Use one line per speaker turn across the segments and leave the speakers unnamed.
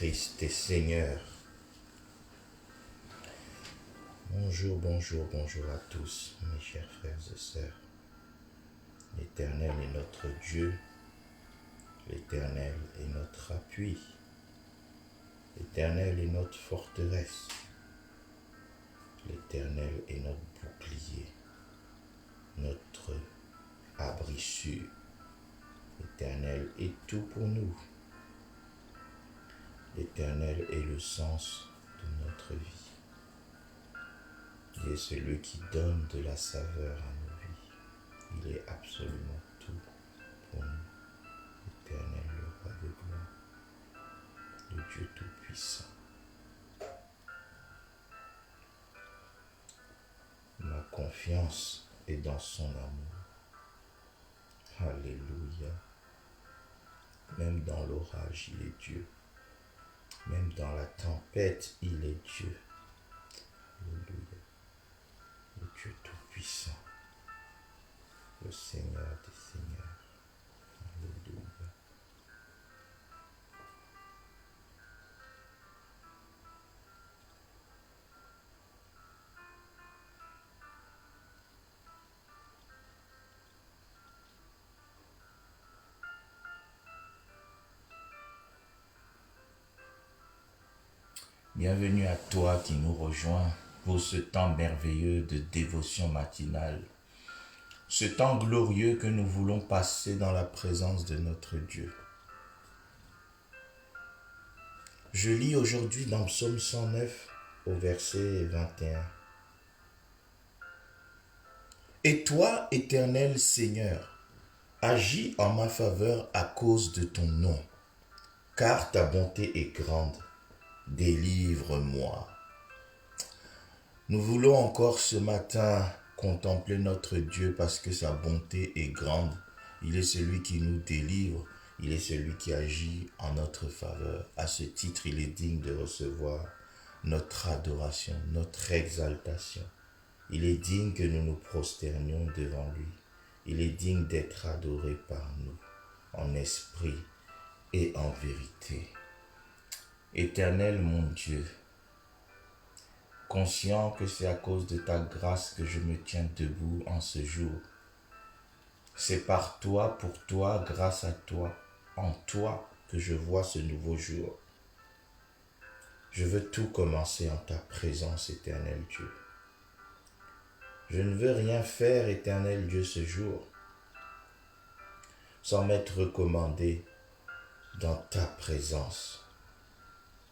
Christ est Seigneur. Bonjour, bonjour, bonjour à tous, mes chers frères et sœurs. L'Éternel est notre Dieu, l'Éternel est notre appui, l'Éternel est notre forteresse, l'Éternel est notre bouclier, notre abri sûr. L'Éternel est tout pour nous. L'Éternel est le sens de notre vie. Il est celui qui donne de la saveur à nos vies. Il est absolument tout pour nous. L'Éternel, le roi de gloire, le Dieu tout-puissant. Ma confiance est dans son amour. Alléluia. Même dans l'orage, il est Dieu. Même dans la tempête, il est Dieu. Alléluia. Le Dieu tout-puissant. Le Seigneur des Seigneurs. Alléluia. Bienvenue à toi qui nous rejoins pour ce temps merveilleux de dévotion matinale. Ce temps glorieux que nous voulons passer dans la présence de notre Dieu. Je lis aujourd'hui dans Psaume 109 au verset 21. Et toi, Éternel Seigneur, agis en ma faveur à cause de ton nom, car ta bonté est grande. Délivre-moi. Nous voulons encore ce matin contempler notre Dieu parce que sa bonté est grande. Il est celui qui nous délivre. Il est celui qui agit en notre faveur. À ce titre, il est digne de recevoir notre adoration, notre exaltation. Il est digne que nous nous prosternions devant lui. Il est digne d'être adoré par nous, en esprit et en vérité. Éternel mon Dieu, conscient que c'est à cause de ta grâce que je me tiens debout en ce jour. C'est par toi, pour toi, grâce à toi, en toi que je vois ce nouveau jour. Je veux tout commencer en ta présence, éternel Dieu. Je ne veux rien faire, éternel Dieu, ce jour, sans m'être recommandé dans ta présence.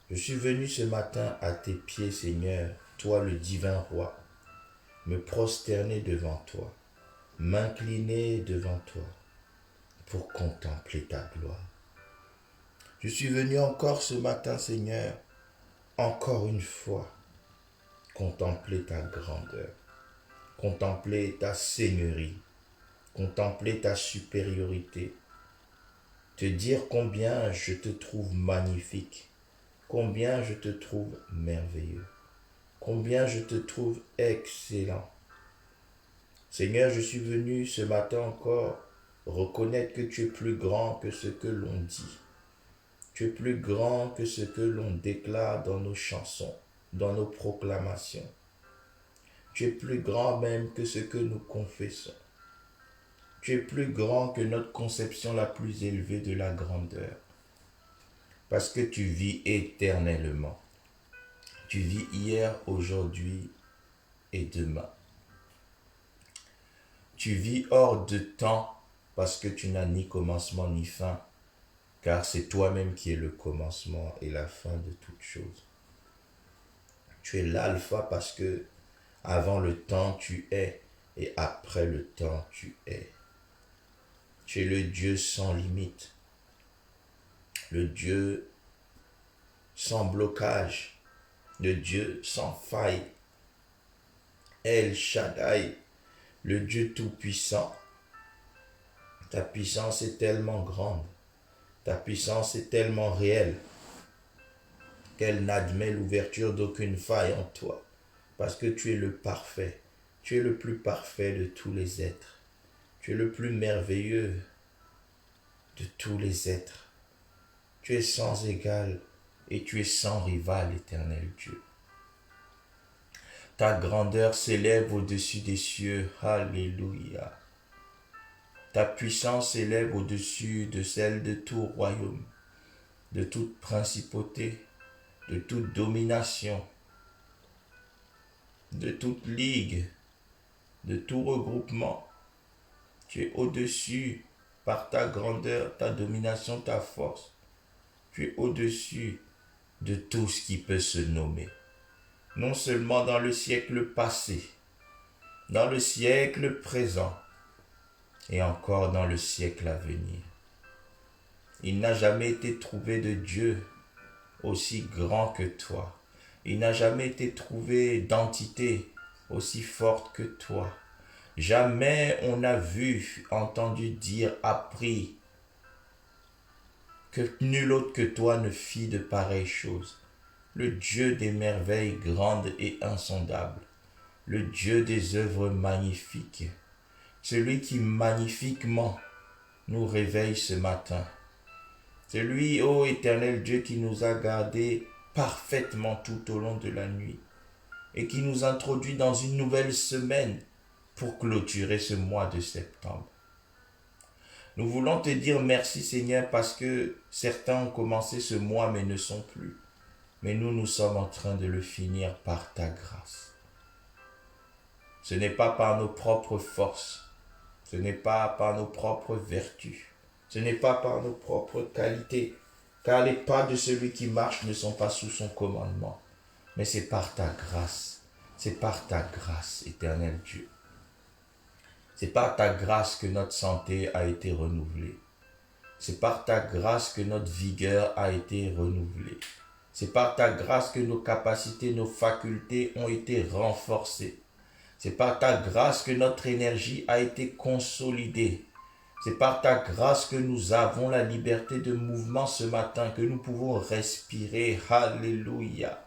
Je suis venu ce matin à tes pieds, Seigneur, toi le divin roi, me prosterner devant toi, m'incliner devant toi pour contempler ta gloire. Je suis venu encore ce matin, Seigneur, encore une fois, contempler ta grandeur, contempler ta seigneurie, contempler ta supériorité, te dire combien je te trouve magnifique, combien je te trouve merveilleux, combien je te trouve excellent. Seigneur, je suis venu ce matin encore reconnaître que tu es plus grand que ce que l'on dit. Tu es plus grand que ce que l'on déclare dans nos chansons, dans nos proclamations. Tu es plus grand même que ce que nous confessons. Tu es plus grand que notre conception la plus élevée de la grandeur. Parce que tu vis éternellement. Tu vis hier, aujourd'hui et demain. Tu vis hors de temps parce que tu n'as ni commencement ni fin, car c'est toi-même qui es le commencement et la fin de toutes choses. Tu es l'alpha parce que avant le temps tu es et après le temps tu es. Tu es le Dieu sans limite, le Dieu sans blocage, le Dieu sans faille, El Shaddai, le Dieu tout-puissant. Ta puissance est tellement grande, ta puissance est tellement réelle qu'elle n'admet l'ouverture d'aucune faille en toi, parce que tu es le parfait, tu es le plus parfait de tous les êtres, tu es le plus merveilleux de tous les êtres, tu es sans égal et tu es sans rival, éternel Dieu. Ta grandeur s'élève au-dessus des cieux. Alléluia. Ta puissance s'élève au-dessus de celle de tout royaume, de toute principauté, de toute domination, de toute ligue, de tout regroupement. Tu es au-dessus par ta grandeur, ta domination, ta force. Tu es au-dessus de tout ce qui peut se nommer. Non seulement dans le siècle passé, dans le siècle présent et encore dans le siècle à venir. Il n'a jamais été trouvé de Dieu aussi grand que toi. Il n'a jamais été trouvé d'entité aussi forte que toi. Jamais on n'a vu, entendu dire, appris que nul autre que toi ne fit de pareilles choses. Le Dieu des merveilles grandes et insondables, le Dieu des œuvres magnifiques, celui qui magnifiquement nous réveille ce matin. Celui, ô éternel Dieu, qui nous a gardés parfaitement tout au long de la nuit et qui nous introduit dans une nouvelle semaine pour clôturer ce mois de septembre. Nous voulons te dire merci Seigneur parce que certains ont commencé ce mois mais ne sont plus. Mais nous sommes en train de le finir par ta grâce. Ce n'est pas par nos propres forces, ce n'est pas par nos propres vertus, ce n'est pas par nos propres qualités, car les pas de celui qui marche ne sont pas sous son commandement, mais c'est par ta grâce, éternel Dieu. C'est par ta grâce que notre santé a été renouvelée. C'est par ta grâce que notre vigueur a été renouvelée. C'est par ta grâce que nos capacités, nos facultés ont été renforcées. C'est par ta grâce que notre énergie a été consolidée. C'est par ta grâce que nous avons la liberté de mouvement ce matin, que nous pouvons respirer. Alléluia.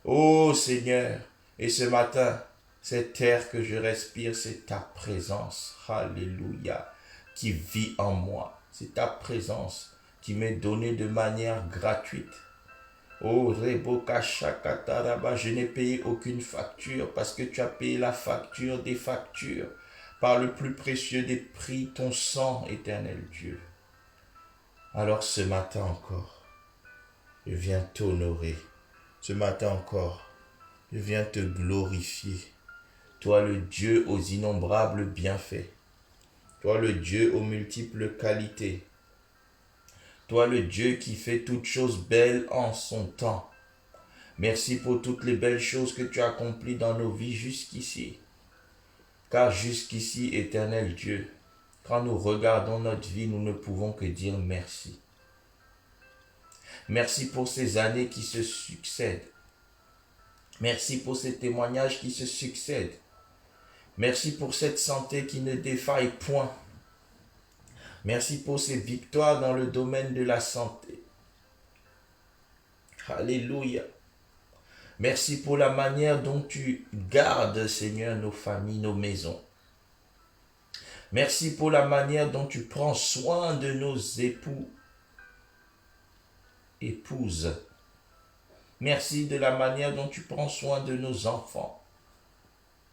Oh Seigneur, et ce matin, cet air que je respire, c'est ta présence. Alléluia. Qui vit en moi. C'est ta présence qui m'est donnée de manière gratuite. Oh, Reboka Shakataraba, je n'ai payé aucune facture parce que tu as payé la facture des factures par le plus précieux des prix, ton sang, éternel Dieu. Alors ce matin encore, je viens t'honorer. Ce matin encore, je viens te glorifier. Toi le Dieu aux innombrables bienfaits. Toi le Dieu aux multiples qualités. Toi le Dieu qui fait toutes choses belles en son temps. Merci pour toutes les belles choses que tu as accomplies dans nos vies jusqu'ici. Car jusqu'ici, éternel Dieu, quand nous regardons notre vie, nous ne pouvons que dire merci. Merci pour ces années qui se succèdent. Merci pour ces témoignages qui se succèdent. Merci pour cette santé qui ne défaille point. Merci pour ces victoires dans le domaine de la santé. Alléluia. Merci pour la manière dont tu gardes, Seigneur, nos familles, nos maisons. Merci pour la manière dont tu prends soin de nos époux, épouses. Merci de la manière dont tu prends soin de nos enfants,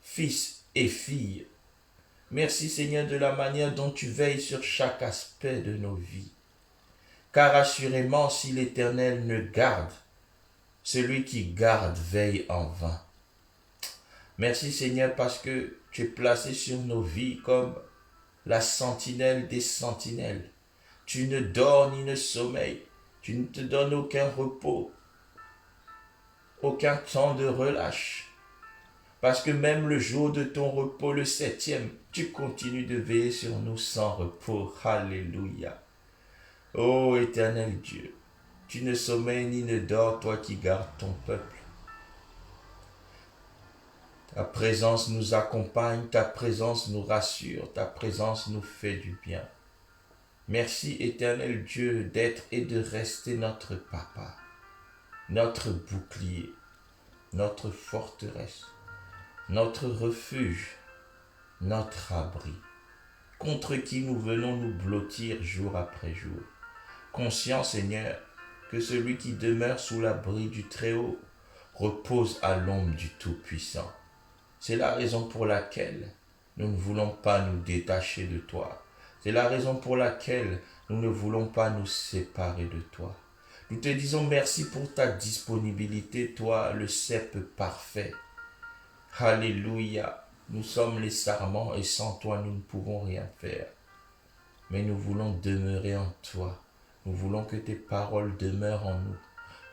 fils et filles. Merci Seigneur de la manière dont tu veilles sur chaque aspect de nos vies. Car assurément, si l'Éternel ne garde, celui qui garde veille en vain. Merci Seigneur parce que tu es placé sur nos vies comme la sentinelle des sentinelles. Tu ne dors ni ne sommeilles. Tu ne te donnes aucun repos, aucun temps de relâche. Parce que même le jour de ton repos, le 7e, tu continues de veiller sur nous sans repos. Alléluia. Ô éternel Dieu, tu ne sommeilles ni ne dors, toi qui gardes ton peuple. Ta présence nous accompagne, ta présence nous rassure, ta présence nous fait du bien. Merci éternel Dieu d'être et de rester notre papa, notre bouclier, notre forteresse, notre refuge, notre abri, contre qui nous venons nous blottir jour après jour. Conscient, Seigneur, que celui qui demeure sous l'abri du Très-Haut repose à l'ombre du Tout-Puissant. C'est la raison pour laquelle nous ne voulons pas nous détacher de toi. C'est la raison pour laquelle nous ne voulons pas nous séparer de toi. Nous te disons merci pour ta disponibilité, toi, le cep parfait. Alléluia. Nous sommes les sarments et sans toi nous ne pouvons rien faire. Mais nous voulons demeurer en toi. Nous voulons que tes paroles demeurent en nous.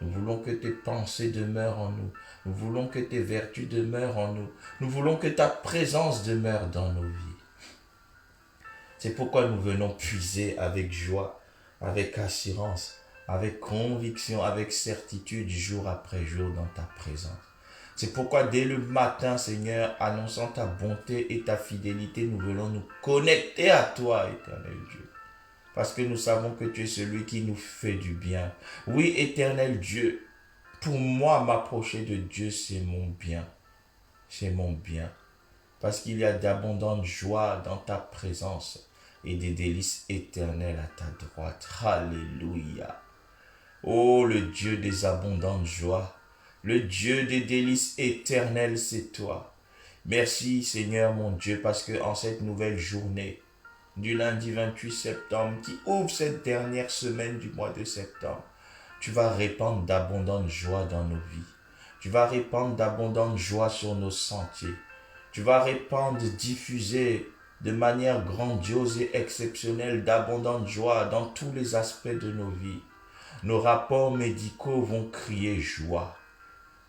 Nous voulons que tes pensées demeurent en nous. Nous voulons que tes vertus demeurent en nous. Nous voulons que ta présence demeure dans nos vies. C'est pourquoi nous venons puiser avec joie, avec assurance, avec conviction, avec certitude, jour après jour dans ta présence. C'est pourquoi dès le matin, Seigneur, annonçant ta bonté et ta fidélité, nous venons nous connecter à toi, éternel Dieu. Parce que nous savons que tu es celui qui nous fait du bien. Oui, éternel Dieu, pour moi, m'approcher de Dieu, c'est mon bien. C'est mon bien. Parce qu'il y a d'abondantes joies dans ta présence et des délices éternelles à ta droite. Alléluia. Oh, le Dieu des abondantes joies. Le Dieu des délices éternelles, c'est toi. Merci Seigneur mon Dieu, parce que en cette nouvelle journée, du lundi 28 septembre, qui ouvre cette dernière semaine du mois de septembre, tu vas répandre d'abondantes joies dans nos vies. Tu vas répandre d'abondantes joies sur nos sentiers. Tu vas répandre, diffuser de manière grandiose et exceptionnelle d'abondantes joies dans tous les aspects de nos vies. Nos rapports médicaux vont crier joie.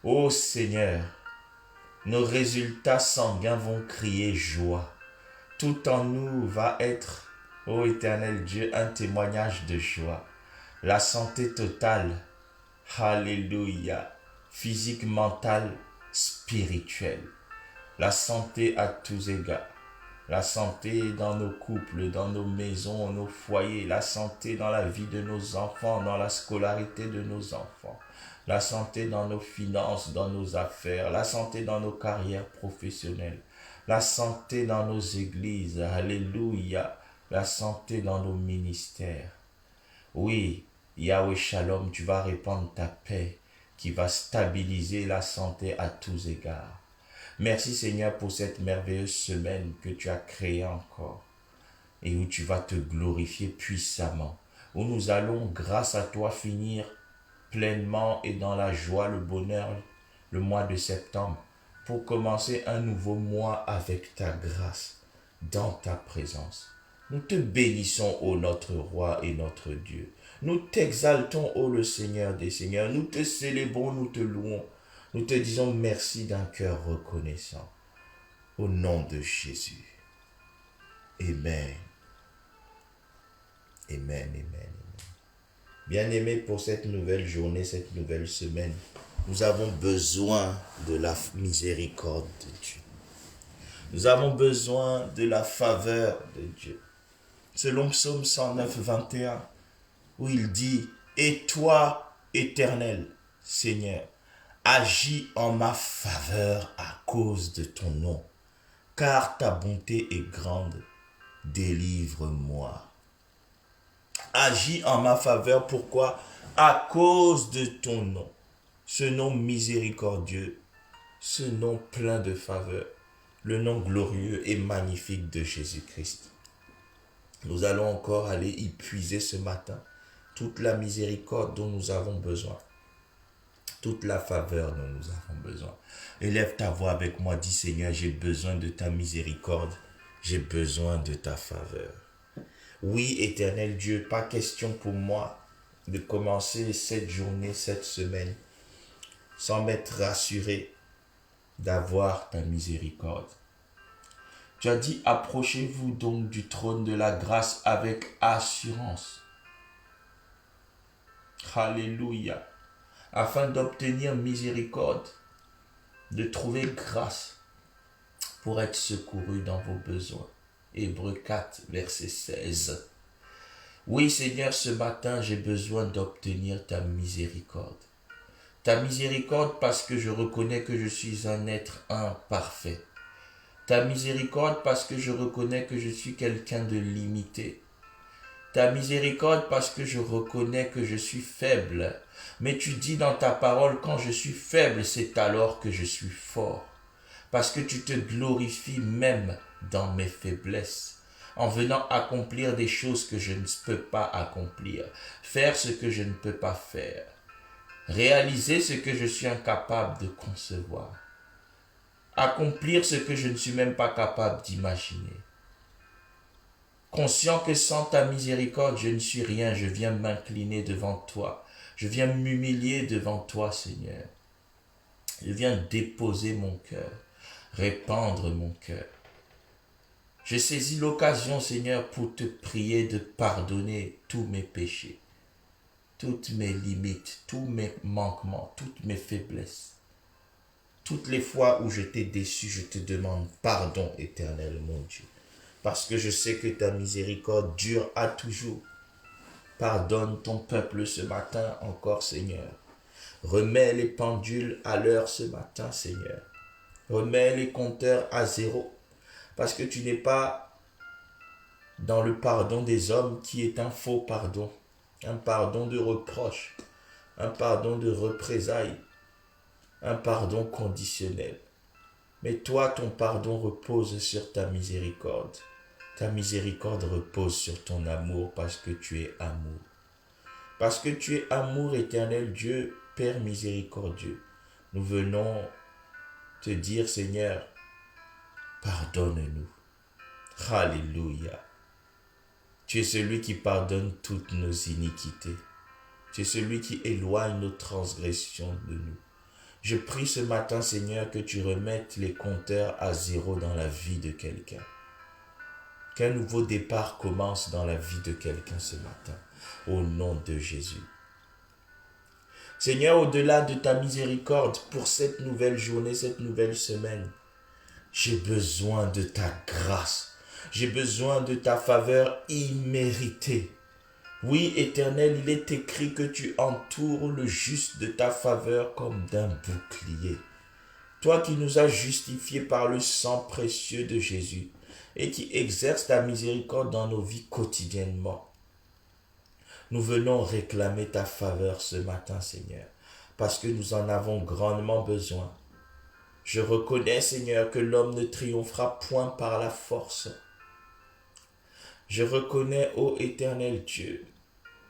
Ô Seigneur, nos résultats sanguins vont crier joie. Tout en nous va être, ô éternel Dieu, un témoignage de joie. La santé totale, alléluia, physique, mentale, spirituelle. La santé à tous égards. La santé dans nos couples, dans nos maisons, nos foyers. La santé dans la vie de nos enfants, dans la scolarité de nos enfants. La santé dans nos finances, dans nos affaires. La santé dans nos carrières professionnelles. La santé dans nos églises. Alléluia. La santé dans nos ministères. Oui, Yahweh Shalom, tu vas répandre ta paix qui va stabiliser la santé à tous égards. Merci Seigneur pour cette merveilleuse semaine que tu as créée encore et où tu vas te glorifier puissamment, où nous allons grâce à toi finir pleinement et dans la joie, le bonheur, le mois de septembre pour commencer un nouveau mois avec ta grâce dans ta présence. Nous te bénissons, ô notre roi et notre Dieu. Nous t'exaltons, ô le Seigneur des Seigneurs. Nous te célébrons, nous te louons. Nous te disons merci d'un cœur reconnaissant. Au nom de Jésus. Amen. Amen, amen, amen. Bien-aimés, pour cette nouvelle journée, cette nouvelle semaine, nous avons besoin de la miséricorde de Dieu. Nous avons besoin de la faveur de Dieu. Selon Psaume 109, 21, où il dit « Et toi, Éternel, Seigneur, agis en ma faveur à cause de ton nom, car ta bonté est grande, délivre-moi. » Agis en ma faveur, pourquoi? À cause de ton nom, ce nom miséricordieux, ce nom plein de faveur, le nom glorieux et magnifique de Jésus-Christ. Nous allons encore aller y puiser ce matin toute la miséricorde dont nous avons besoin. Toute la faveur dont nous avons besoin. Élève ta voix avec moi, dis Seigneur, j'ai besoin de ta miséricorde, j'ai besoin de ta faveur. Oui, éternel Dieu, pas question pour moi de commencer cette journée, cette semaine, sans m'être rassuré d'avoir ta miséricorde. Tu as dit, approchez-vous donc du trône de la grâce avec assurance. Alléluia. Afin d'obtenir miséricorde, de trouver grâce pour être secouru dans vos besoins. Hébreux 4, verset 16. Oui, Seigneur, ce matin, j'ai besoin d'obtenir ta miséricorde. Ta miséricorde parce que je reconnais que je suis un être imparfait. Ta miséricorde parce que je reconnais que je suis quelqu'un de limité. Ta miséricorde parce que je reconnais que je suis faible. Mais tu dis dans ta parole, quand je suis faible, c'est alors que je suis fort. Parce que tu te glorifies même dans mes faiblesses, en venant accomplir des choses que je ne peux pas accomplir, faire ce que je ne peux pas faire, réaliser ce que je suis incapable de concevoir, accomplir ce que je ne suis même pas capable d'imaginer. Conscient que sans ta miséricorde, je ne suis rien, je viens m'incliner devant toi. Je viens m'humilier devant toi, Seigneur. Je viens déposer mon cœur, répandre mon cœur. Je saisis l'occasion, Seigneur, pour te prier de pardonner tous mes péchés, toutes mes limites, tous mes manquements, toutes mes faiblesses. Toutes les fois où je t'ai déçu, je te demande pardon, Éternel, mon Dieu. Parce que je sais que ta miséricorde dure à toujours. Pardonne ton peuple ce matin encore, Seigneur. Remets les pendules à l'heure ce matin, Seigneur. Remets les compteurs à zéro. Parce que tu n'es pas dans le pardon des hommes qui est un faux pardon. Un pardon de reproche. Un pardon de représailles. Un pardon conditionnel. Mais toi, ton pardon repose sur ta miséricorde. Ta miséricorde repose sur ton amour parce que tu es amour. Parce que tu es amour, Éternel Dieu, Père miséricordieux. Nous venons te dire, Seigneur, pardonne-nous. Alléluia. Tu es celui qui pardonne toutes nos iniquités. Tu es celui qui éloigne nos transgressions de nous. Je prie ce matin, Seigneur, que tu remettes les compteurs à zéro dans la vie de quelqu'un. Qu'un nouveau départ commence dans la vie de quelqu'un ce matin, au nom de Jésus. Seigneur, au-delà de ta miséricorde pour cette nouvelle journée, cette nouvelle semaine, j'ai besoin de ta grâce. J'ai besoin de ta faveur imméritée. Oui, Éternel, il est écrit que tu entoures le juste de ta faveur comme d'un bouclier. Toi qui nous as justifiés par le sang précieux de Jésus et qui exerces ta miséricorde dans nos vies quotidiennement. Nous venons réclamer ta faveur ce matin, Seigneur, parce que nous en avons grandement besoin. Je reconnais, Seigneur, que l'homme ne triomphera point par la force. Je reconnais, ô Éternel Dieu,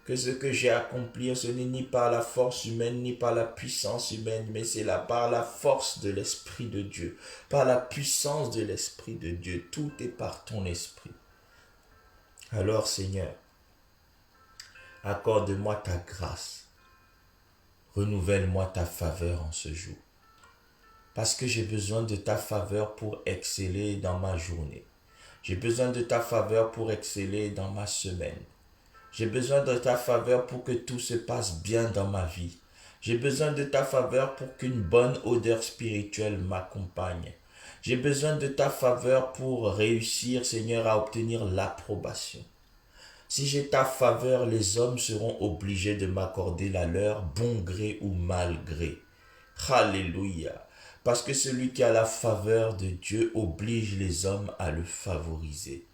que ce que j'ai à accomplir, ce n'est ni par la force humaine, ni par la puissance humaine, mais c'est là par la force de l'Esprit de Dieu, par la puissance de l'Esprit de Dieu. Tout est par ton Esprit. Alors, Seigneur, accorde-moi ta grâce. Renouvelle-moi ta faveur en ce jour. Parce que j'ai besoin de ta faveur pour exceller dans ma journée. J'ai besoin de ta faveur pour exceller dans ma semaine. J'ai besoin de ta faveur pour que tout se passe bien dans ma vie. J'ai besoin de ta faveur pour qu'une bonne odeur spirituelle m'accompagne. J'ai besoin de ta faveur pour réussir, Seigneur, à obtenir l'approbation. Si j'ai ta faveur, les hommes seront obligés de m'accorder la leur, bon gré ou mal gré. Alléluia. Parce que celui qui a la faveur de Dieu oblige les hommes à le favoriser.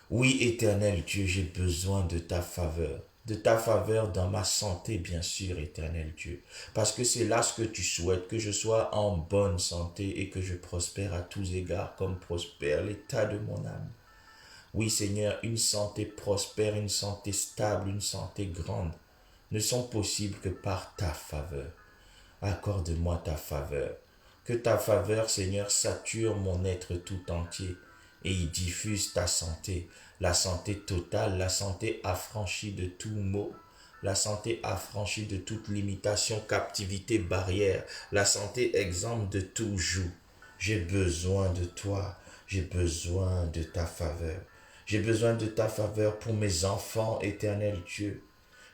Oui, Éternel Dieu, j'ai besoin de ta faveur dans ma santé, bien sûr, Éternel Dieu, parce que c'est là ce que tu souhaites, que je sois en bonne santé et que je prospère à tous égards comme prospère l'état de mon âme. Oui, Seigneur, une santé prospère, une santé stable, une santé grande ne sont possibles que par ta faveur. Accorde-moi ta faveur. Que ta faveur, Seigneur, sature mon être tout entier et y diffuse ta santé, la santé totale, la santé affranchie de tout maux, la santé affranchie de toute limitation, captivité, barrière, la santé exempte de tout joug. J'ai besoin de toi, j'ai besoin de ta faveur. J'ai besoin de ta faveur pour mes enfants, Éternel Dieu.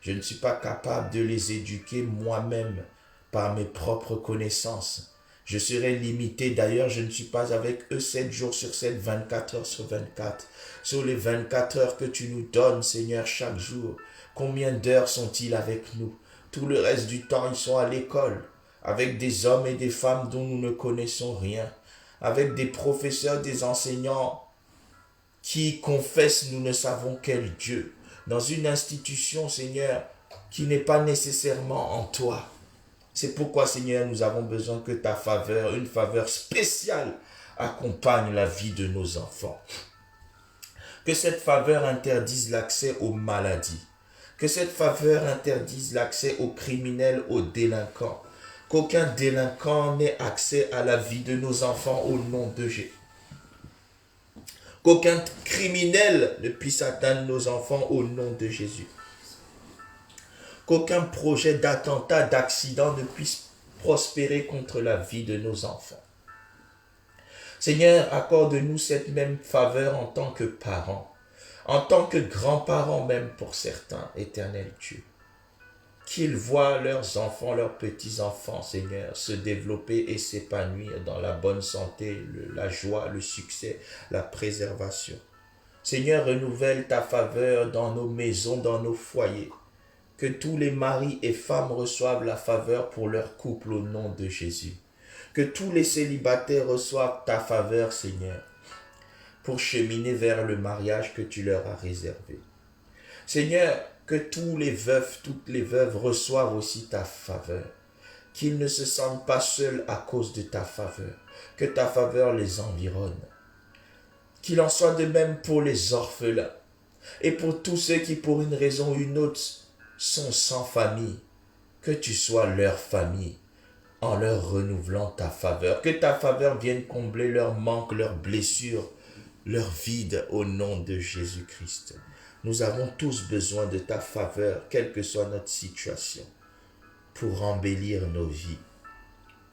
Je ne suis pas capable de les éduquer moi-même par mes propres connaissances. Je serai limité. D'ailleurs, je ne suis pas avec eux 7 jours sur 7, 24 heures sur 24. Sur les 24 heures que tu nous donnes, Seigneur, chaque jour, combien d'heures sont-ils avec nous? Tout le reste du temps, ils sont à l'école, avec des hommes et des femmes dont nous ne connaissons rien, avec des professeurs, des enseignants qui confessent nous ne savons quel Dieu. dans une institution, Seigneur, qui n'est pas nécessairement en toi. C'est pourquoi, Seigneur, nous avons besoin que ta faveur, une faveur spéciale, accompagne la vie de nos enfants. Que cette faveur interdise l'accès aux maladies. Que cette faveur interdise l'accès aux criminels, aux délinquants. Qu'aucun délinquant n'ait accès à la vie de nos enfants au nom de Jésus. Qu'aucun criminel ne puisse atteindre nos enfants au nom de Jésus. Qu'aucun projet d'attentat, d'accident ne puisse prospérer contre la vie de nos enfants. Seigneur, accorde-nous cette même faveur en tant que parents, en tant que grands-parents même pour certains, éternel Dieu. Qu'ils voient leurs enfants, leurs petits-enfants, Seigneur, se développer et s'épanouir dans la bonne santé, la joie, le succès, la préservation. Seigneur, renouvelle ta faveur dans nos maisons, dans nos foyers. Que tous les maris et femmes reçoivent la faveur pour leur couple au nom de Jésus. Que tous les célibataires reçoivent ta faveur, Seigneur, pour cheminer vers le mariage que tu leur as réservé. Seigneur, que tous les veufs, toutes les veuves reçoivent aussi ta faveur. Qu'ils ne se sentent pas seuls à cause de ta faveur. Que ta faveur les environne. Qu'il en soit de même pour les orphelins et pour tous ceux qui, pour une raison ou une autre, sont sans famille. Que tu sois leur famille en leur renouvelant ta faveur. Que ta faveur vienne combler leurs manques, leurs blessures, leurs vides au nom de Jésus-Christ. Nous avons tous besoin de ta faveur, quelle que soit notre situation, pour embellir nos vies.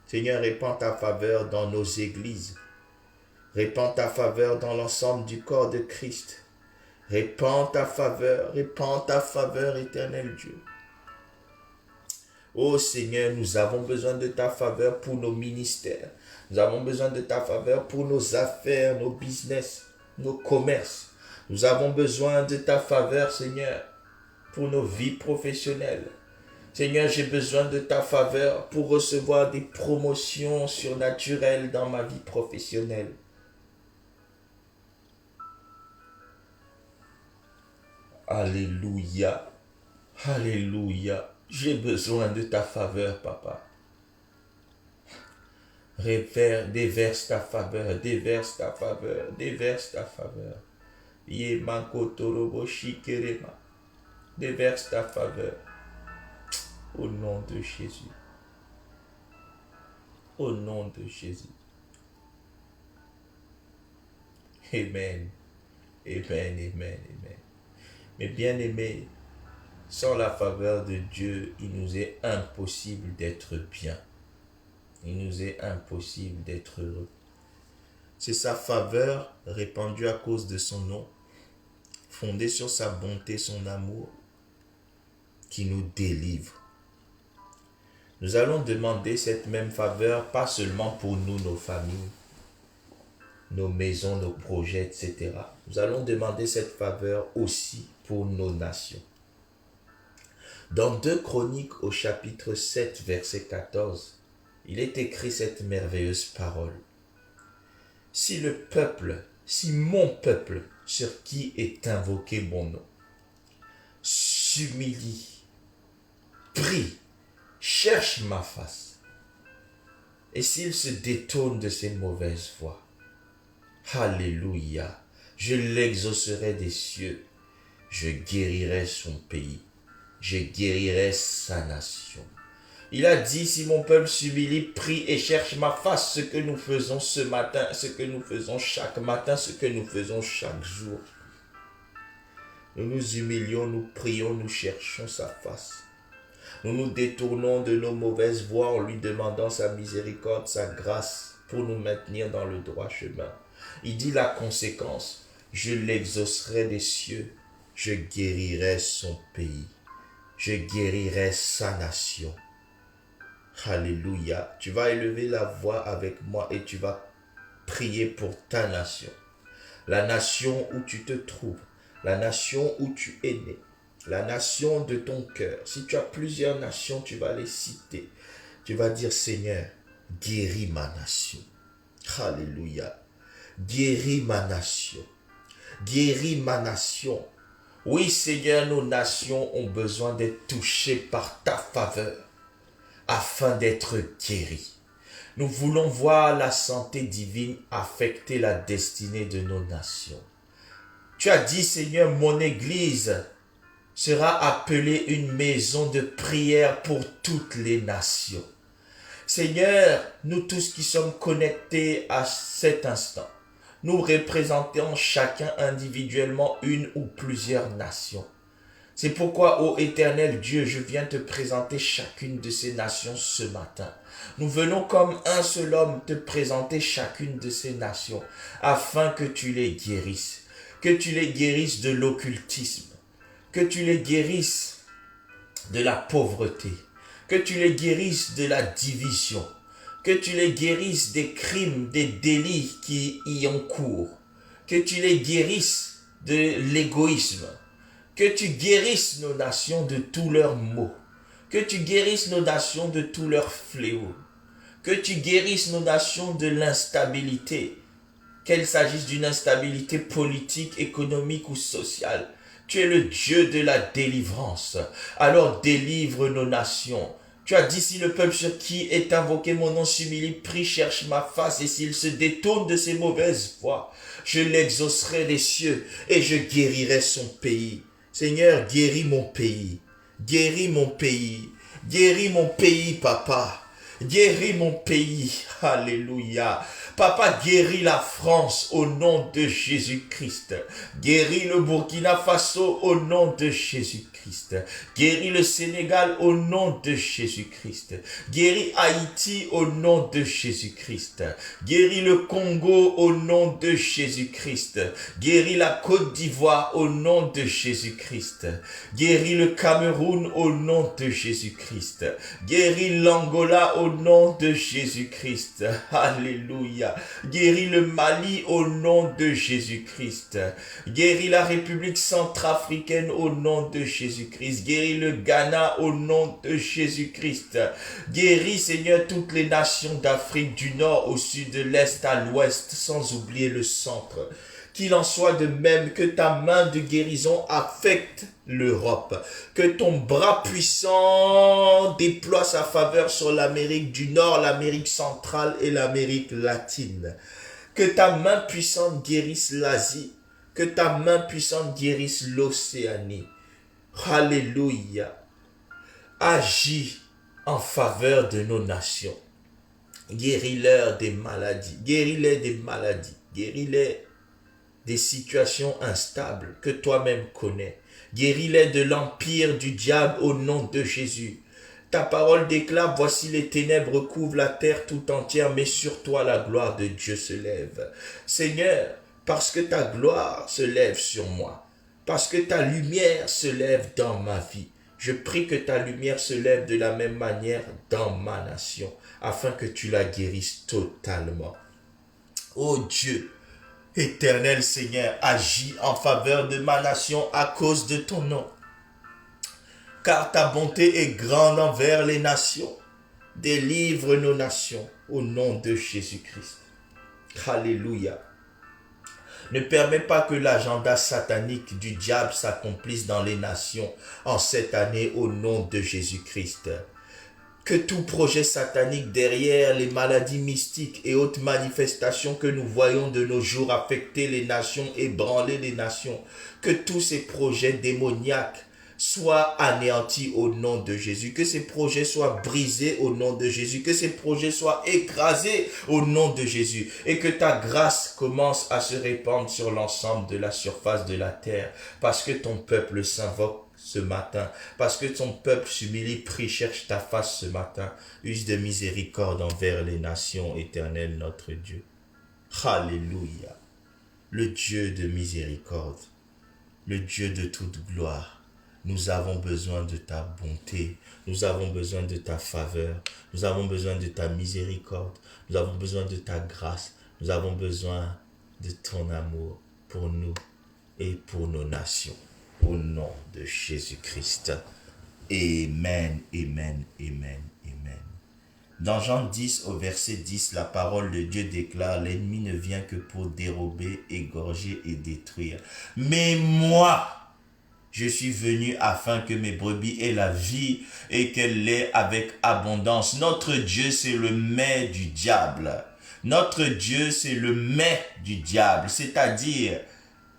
Seigneur, répands ta faveur dans nos églises. Répands ta faveur dans l'ensemble du corps de Christ. Répands ta faveur, éternel Dieu. Ô Seigneur, nous avons besoin de ta faveur pour nos ministères. Nous avons besoin de ta faveur pour nos affaires, nos business, nos commerces. Nous avons besoin de ta faveur, Seigneur, pour nos vies professionnelles. Seigneur, j'ai besoin de ta faveur pour recevoir des promotions surnaturelles dans ma vie professionnelle. Alléluia. Alléluia. J'ai besoin de ta faveur, papa. Déverse ta faveur, déverse ta faveur, déverse ta faveur. Déverse ta faveur. Au nom de Jésus. Au nom de Jésus. Amen. Amen, amen, amen. Mais bien aimés, sans la faveur de Dieu, il nous est impossible d'être bien. Il nous est impossible d'être heureux. C'est sa faveur répandue à cause de son nom, fondée sur sa bonté, son amour, qui nous délivre. Nous allons demander cette même faveur, pas seulement pour nous, nos familles, nos maisons, nos projets, etc. Nous allons demander cette faveur aussi pour nos nations. Dans 2 Chroniques au chapitre 7, verset 14, il est écrit cette merveilleuse parole. Si le peuple, si mon peuple, sur qui est invoqué mon nom, s'humilie, prie, cherche ma face, et s'il se détourne de ses mauvaises voies, alléluia, je l'exaucerai des cieux, je guérirai son pays, je guérirai sa nation. Il a dit, si mon peuple s'humilie, prie et cherche ma face, ce que nous faisons ce matin, ce que nous faisons chaque matin, ce que nous faisons chaque jour. Nous nous humilions, nous prions, nous cherchons sa face. Nous nous détournons de nos mauvaises voies en lui demandant sa miséricorde, sa grâce pour nous maintenir dans le droit chemin. Il dit la conséquence, je l'exaucerai des cieux, je guérirai son pays, je guérirai sa nation. Alléluia. Tu vas élever la voix avec moi et tu vas prier pour ta nation. La nation où tu te trouves, la nation où tu es né, la nation de ton cœur. Si tu as plusieurs nations, tu vas les citer. Tu vas dire, Seigneur, guéris ma nation. Alléluia. Guéris ma nation. Guéris ma nation. Oui, Seigneur, nos nations ont besoin d'être touchées par ta faveur afin d'être guéries. Nous voulons voir la santé divine affecter la destinée de nos nations. Tu as dit, Seigneur, mon Église sera appelée une maison de prière pour toutes les nations. Seigneur, nous tous qui sommes connectés à cet instant, nous représentons chacun individuellement une ou plusieurs nations. C'est pourquoi, ô Éternel Dieu, je viens te présenter chacune de ces nations ce matin. Nous venons comme un seul homme te présenter chacune de ces nations, afin que tu les guérisses. Que tu les guérisses de l'occultisme, que tu les guérisses de la pauvreté, que tu les guérisses de la division, que tu les guérisses des crimes, des délits qui y ont cours, que tu les guérisses de l'égoïsme, que tu guérisses nos nations de tous leurs maux, que tu guérisses nos nations de tous leurs fléaux, que tu guérisses nos nations de l'instabilité, qu'elle s'agisse d'une instabilité politique, économique ou sociale. Tu es le Dieu de la délivrance. Alors délivre nos nations. Tu as dit, si le peuple sur qui est invoqué mon nom s'humilie, prie, cherche ma face, et s'il se détourne de ses mauvaises voies, je l'exaucerai des cieux et je guérirai son pays. Seigneur, guéris mon pays. Guéris mon pays. Guéris mon pays, papa. Guéris mon pays. Alléluia. Papa, guéris la France au nom de Jésus-Christ. Guéris le Burkina Faso au nom de Jésus-Christ. Guéris le Sénégal au nom de Jésus-Christ. Guéris Haïti au nom de Jésus-Christ. Guéris le Congo au nom de Jésus-Christ. Guéris la Côte d'Ivoire au nom de Jésus-Christ. Guéris le Cameroun au nom de Jésus-Christ. Guéris l'Angola au nom de Jésus-Christ. Alléluia. Guéris le Mali au nom de Jésus-Christ. Guéris la République centrafricaine au nom de Jésus-Christ. Guéris le Ghana au nom de Jésus-Christ. Guéris, Seigneur, toutes les nations d'Afrique du Nord au sud, de l'Est à l'Ouest, sans oublier le centre. Qu'il en soit de même, que ta main de guérison affecte l'Europe, que ton bras puissant déploie sa faveur sur l'Amérique du Nord, l'Amérique centrale et l'Amérique latine. Que ta main puissante guérisse l'Asie, que ta main puissante guérisse l'Océanie. Alléluia. Agis en faveur de nos nations. Guéris-leur des maladies, guéris-les des maladies, guéris-les des situations instables que toi-même connais. Guéris-les de l'empire du diable au nom de Jésus. Ta parole déclare, voici les ténèbres couvrent la terre tout entière, mais sur toi la gloire de Dieu se lève. Seigneur, parce que ta gloire se lève sur moi, parce que ta lumière se lève dans ma vie, je prie que ta lumière se lève de la même manière dans ma nation, afin que tu la guérisses totalement. Ô Dieu, Éternel Seigneur, agis en faveur de ma nation à cause de ton nom. Car ta bonté est grande envers les nations. Délivre nos nations au nom de Jésus-Christ. Alléluia. Ne permets pas que l'agenda satanique du diable s'accomplisse dans les nations en cette année au nom de Jésus-Christ. Que tout projet satanique derrière les maladies mystiques et autres manifestations que nous voyons de nos jours affecter les nations, ébranler les nations, que tous ces projets démoniaques soient anéantis au nom de Jésus, que ces projets soient brisés au nom de Jésus, que ces projets soient écrasés au nom de Jésus, et que ta grâce commence à se répandre sur l'ensemble de la surface de la terre, parce que ton peuple s'invoque ce matin, parce que ton peuple s'humilie, prie, cherche ta face ce matin. Use de miséricorde envers les nations, Éternel notre Dieu. Alléluia. Le Dieu de miséricorde, le Dieu de toute gloire. Nous avons besoin de ta bonté, nous avons besoin de ta faveur, nous avons besoin de ta miséricorde, nous avons besoin de ta grâce, nous avons besoin de ton amour pour nous et pour nos nations. Au nom de Jésus-Christ. Amen, amen, amen, amen. Dans Jean 10 au verset 10, la parole de Dieu déclare, l'ennemi ne vient que pour dérober, égorger et détruire. Mais moi, Je suis venu afin que mes brebis aient la vie et qu'elle l'ait avec abondance. Notre Dieu, c'est le mais du diable. Notre Dieu, c'est le mais du diable. C'est-à-dire,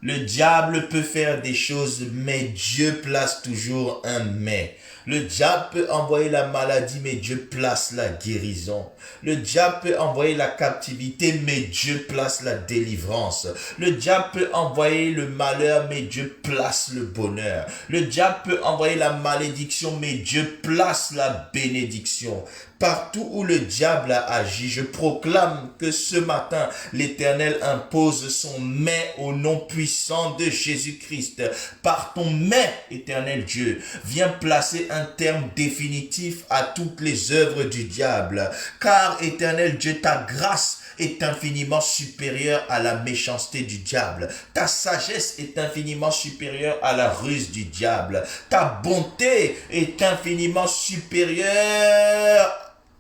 le diable peut faire des choses, mais Dieu place toujours un mais. Le diable peut envoyer la maladie, mais Dieu place la guérison. Le diable peut envoyer la captivité, mais Dieu place la délivrance. Le diable peut envoyer le malheur, mais Dieu place le bonheur. Le diable peut envoyer la malédiction, mais Dieu place la bénédiction. Partout où le diable a agi, je proclame que ce matin, l'Éternel impose son mais au nom puissant de Jésus-Christ. Par ton mais, Éternel Dieu, viens placer un terme définitif à toutes les œuvres du diable. Car, Éternel Dieu, ta grâce est infiniment supérieure à la méchanceté du diable. Ta sagesse est infiniment supérieure à la ruse du diable. Ta bonté est infiniment supérieure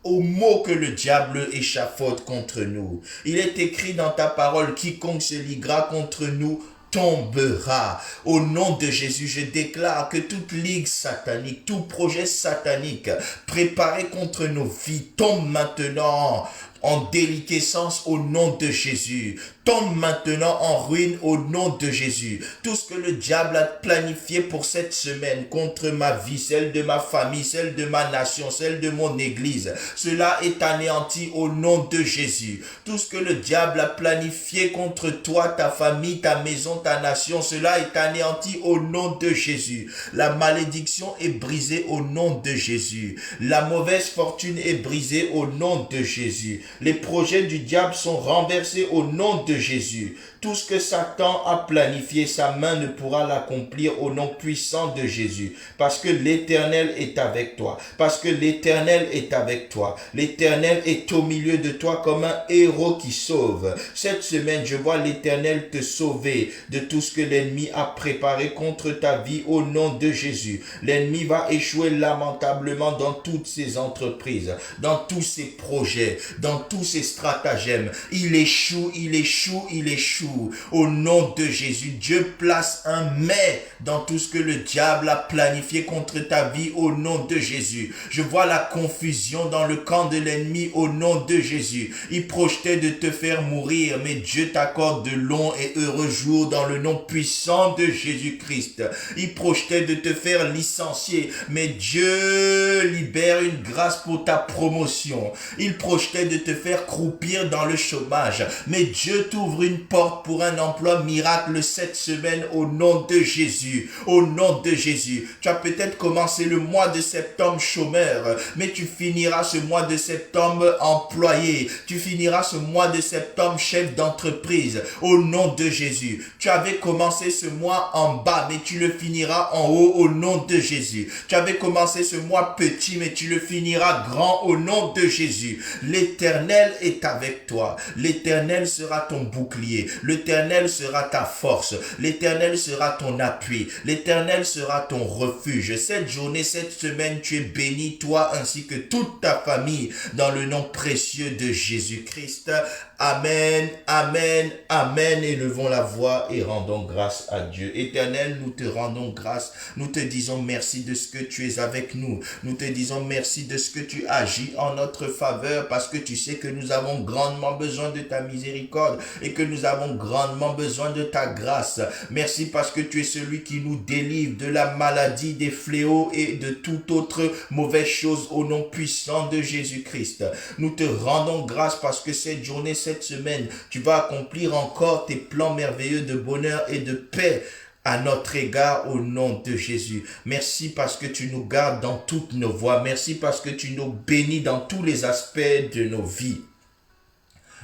aux mots que le diable échafaude contre nous. Il est écrit dans ta parole, quiconque se liguera contre nous tombera. Au nom de Jésus, je déclare que toute ligue satanique, tout projet satanique préparé contre nos vies tombe maintenant en déliquescence au nom de Jésus. Tombe maintenant en ruine au nom de Jésus. Tout ce que le diable a planifié pour cette semaine contre ma vie, celle de ma famille, celle de ma nation, celle de mon église, cela est anéanti au nom de Jésus. Tout ce que le diable a planifié contre toi, ta famille, ta maison, ta nation, cela est anéanti au nom de Jésus. La malédiction est brisée au nom de Jésus. La mauvaise fortune est brisée au nom de Jésus. Les projets du diable sont renversés au nom de Jésus. Tout ce que Satan a planifié, sa main ne pourra l'accomplir au nom puissant de Jésus. Parce que l'Éternel est avec toi. Parce que l'Éternel est avec toi. L'Éternel est au milieu de toi comme un héros qui sauve. Cette semaine, je vois l'Éternel te sauver de tout ce que l'ennemi a préparé contre ta vie au nom de Jésus. L'ennemi va échouer lamentablement dans toutes ses entreprises, dans tous ses projets, dans tous ses stratagèmes. Il échoue, il échoue, il échoue. Au nom de Jésus, Dieu place un mais dans tout ce que le diable a planifié contre ta vie au nom de Jésus. Je vois la confusion dans le camp de l'ennemi au nom de Jésus. Il projetait de te faire mourir, mais Dieu t'accorde de longs et heureux jours dans le nom puissant de Jésus-Christ. Il projetait de te faire licencier, mais Dieu libère une grâce pour ta promotion. Il projetait de te faire croupir dans le chômage, mais Dieu t'ouvre une porte pour un emploi miracle cette semaine au nom de Jésus. Au nom de Jésus. Tu as peut-être commencé le mois de septembre chômeur, mais tu finiras ce mois de septembre employé. Tu finiras ce mois de septembre chef d'entreprise. Au nom de Jésus. Tu avais commencé ce mois en bas, mais tu le finiras en haut au nom de Jésus. Tu avais commencé ce mois petit, mais tu le finiras grand au nom de Jésus. L'Éternel est avec toi. L'Éternel sera ton bouclier. L'Éternel sera ta force. L'Éternel sera ton appui. L'Éternel sera ton refuge. Cette journée, cette semaine, tu es béni, toi ainsi que toute ta famille, dans le nom précieux de Jésus-Christ. Amen, amen, amen. Élevons la voix et rendons grâce à Dieu. Éternel, nous te rendons grâce. Nous te disons merci de ce que tu es avec nous. Nous te disons merci de ce que tu agis en notre faveur, parce que tu sais que nous avons grandement besoin de ta miséricorde et que nous avons grandement besoin de ta grâce. Merci parce que tu es celui qui nous délivre de la maladie, des fléaux et de toute autre mauvaise chose au nom puissant de Jésus-Christ. Nous te rendons grâce parce que cette journée, cette semaine, tu vas accomplir encore tes plans merveilleux de bonheur et de paix à notre égard au nom de Jésus. Merci parce que tu nous gardes dans toutes nos voies. Merci parce que tu nous bénis dans tous les aspects de nos vies.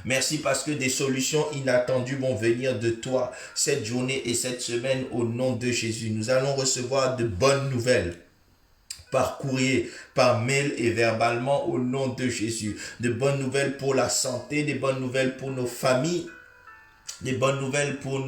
Merci parce que des solutions inattendues vont venir de toi cette journée et cette semaine au nom de Jésus. Nous allons recevoir de bonnes nouvelles par courrier, par mail et verbalement au nom de Jésus. De bonnes nouvelles pour la santé, des bonnes nouvelles pour nos familles, Des bonnes nouvelles pour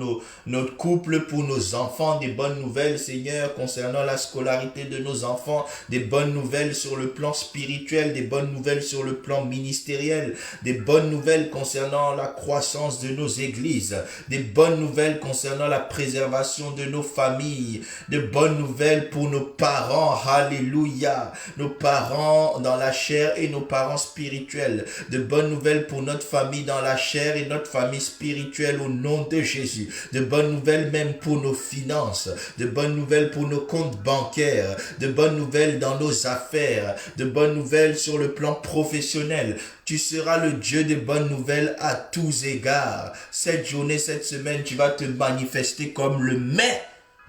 notre couple, pour nos enfants, des bonnes nouvelles, Seigneur, concernant la scolarité de nos enfants, des bonnes nouvelles sur le plan spirituel, des bonnes nouvelles sur le plan ministériel, des bonnes nouvelles concernant la croissance de nos églises, des bonnes nouvelles concernant la préservation de nos familles, de bonnes nouvelles pour nos parents, alléluia, nos parents dans la chair et nos parents spirituels, de bonnes nouvelles pour notre famille dans la chair et notre famille spirituelle au nom de Jésus. De bonnes nouvelles même pour nos finances, de bonnes nouvelles pour nos comptes bancaires, de bonnes nouvelles dans nos affaires, de bonnes nouvelles sur le plan professionnel. Tu seras le Dieu des bonnes nouvelles à tous égards. Cette journée, cette semaine, tu vas te manifester comme le mais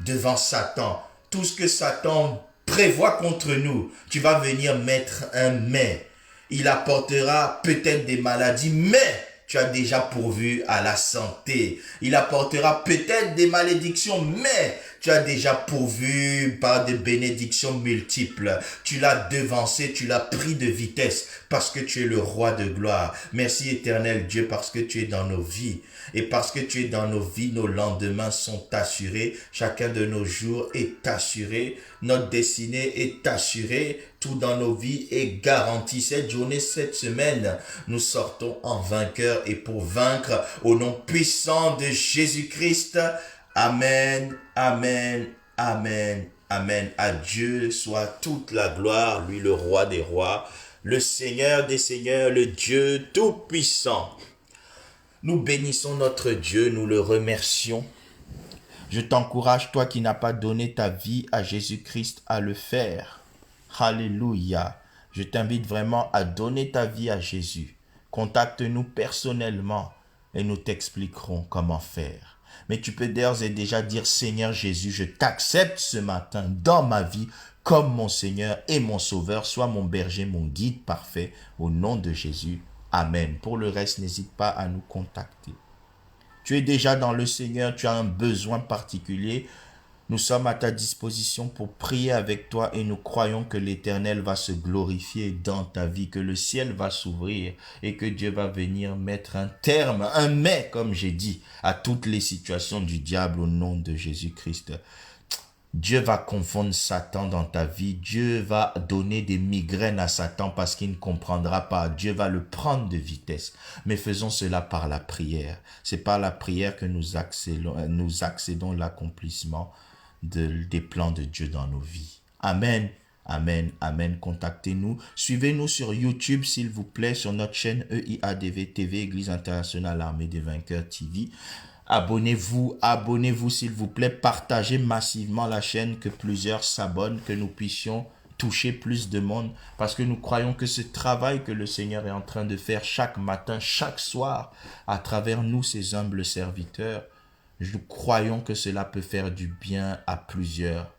devant Satan. Tout ce que Satan prévoit contre nous, tu vas venir mettre un mais. Il apportera peut-être des maladies, mais tu as déjà pourvu à la santé. Il apportera peut-être des malédictions, mais tu as déjà pourvu par des bénédictions multiples. Tu l'as devancé, tu l'as pris de vitesse parce que tu es le roi de gloire. Merci éternel Dieu parce que tu es dans nos vies. Et parce que tu es dans nos vies, nos lendemains sont assurés. Chacun de nos jours est assuré. Notre destinée est assurée. Tout dans nos vies est garanti. Cette journée, cette semaine, nous sortons en vainqueur et pour vaincre au nom puissant de Jésus-Christ. Amen, amen, amen, amen. À Dieu soit toute la gloire, lui le roi des rois, le Seigneur des seigneurs, le Dieu tout-puissant. Nous bénissons notre Dieu, nous le remercions. Je t'encourage, toi qui n'as pas donné ta vie à Jésus-Christ, à le faire. Alléluia. Je t'invite vraiment à donner ta vie à Jésus. Contacte-nous personnellement et nous t'expliquerons comment faire. Mais tu peux d'ores et déjà dire, Seigneur Jésus, je t'accepte ce matin dans ma vie comme mon Seigneur et mon Sauveur. Sois mon berger, mon guide parfait. Au nom de Jésus. Amen. Pour le reste, n'hésite pas à nous contacter. Tu es déjà dans le Seigneur, tu as un besoin particulier. Nous sommes à ta disposition pour prier avec toi et nous croyons que l'Éternel va se glorifier dans ta vie, que le ciel va s'ouvrir et que Dieu va venir mettre un terme, un mais, comme j'ai dit, à toutes les situations du diable au nom de Jésus-Christ. Dieu va confondre Satan dans ta vie. Dieu va donner des migraines à Satan parce qu'il ne comprendra pas. Dieu va le prendre de vitesse. Mais faisons cela par la prière. C'est par la prière que nous accédons l'accomplissement des plans de Dieu dans nos vies. Amen. Amen, amen. Contactez-nous. Suivez-nous sur YouTube, s'il vous plaît, sur notre chaîne EIADV TV, Église Internationale Armée des Vainqueurs TV. Abonnez-vous s'il vous plaît. Partagez massivement la chaîne, que plusieurs s'abonnent, que nous puissions toucher plus de monde. Parce que nous croyons que ce travail que le Seigneur est en train de faire chaque matin, chaque soir, à travers nous, ses humbles serviteurs, nous croyons que cela peut faire du bien à plusieurs.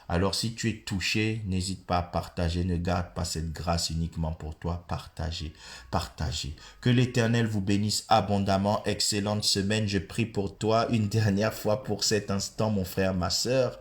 Alors si tu es touché, n'hésite pas à partager, ne garde pas cette grâce uniquement pour toi, partagez. Que l'Éternel vous bénisse abondamment, excellente semaine, je prie pour toi une dernière fois pour cet instant, mon frère, ma sœur.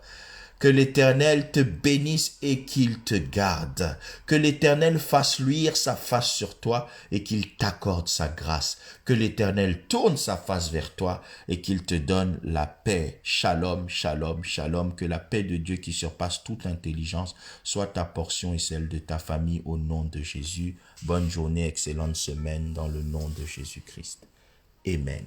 Que l'Éternel te bénisse et qu'il te garde. Que l'Éternel fasse luire sa face sur toi et qu'il t'accorde sa grâce. Que l'Éternel tourne sa face vers toi et qu'il te donne la paix. Shalom, shalom, shalom. Que la paix de Dieu qui surpasse toute intelligence soit ta portion et celle de ta famille au nom de Jésus. Bonne journée, excellente semaine dans le nom de Jésus-Christ. Amen.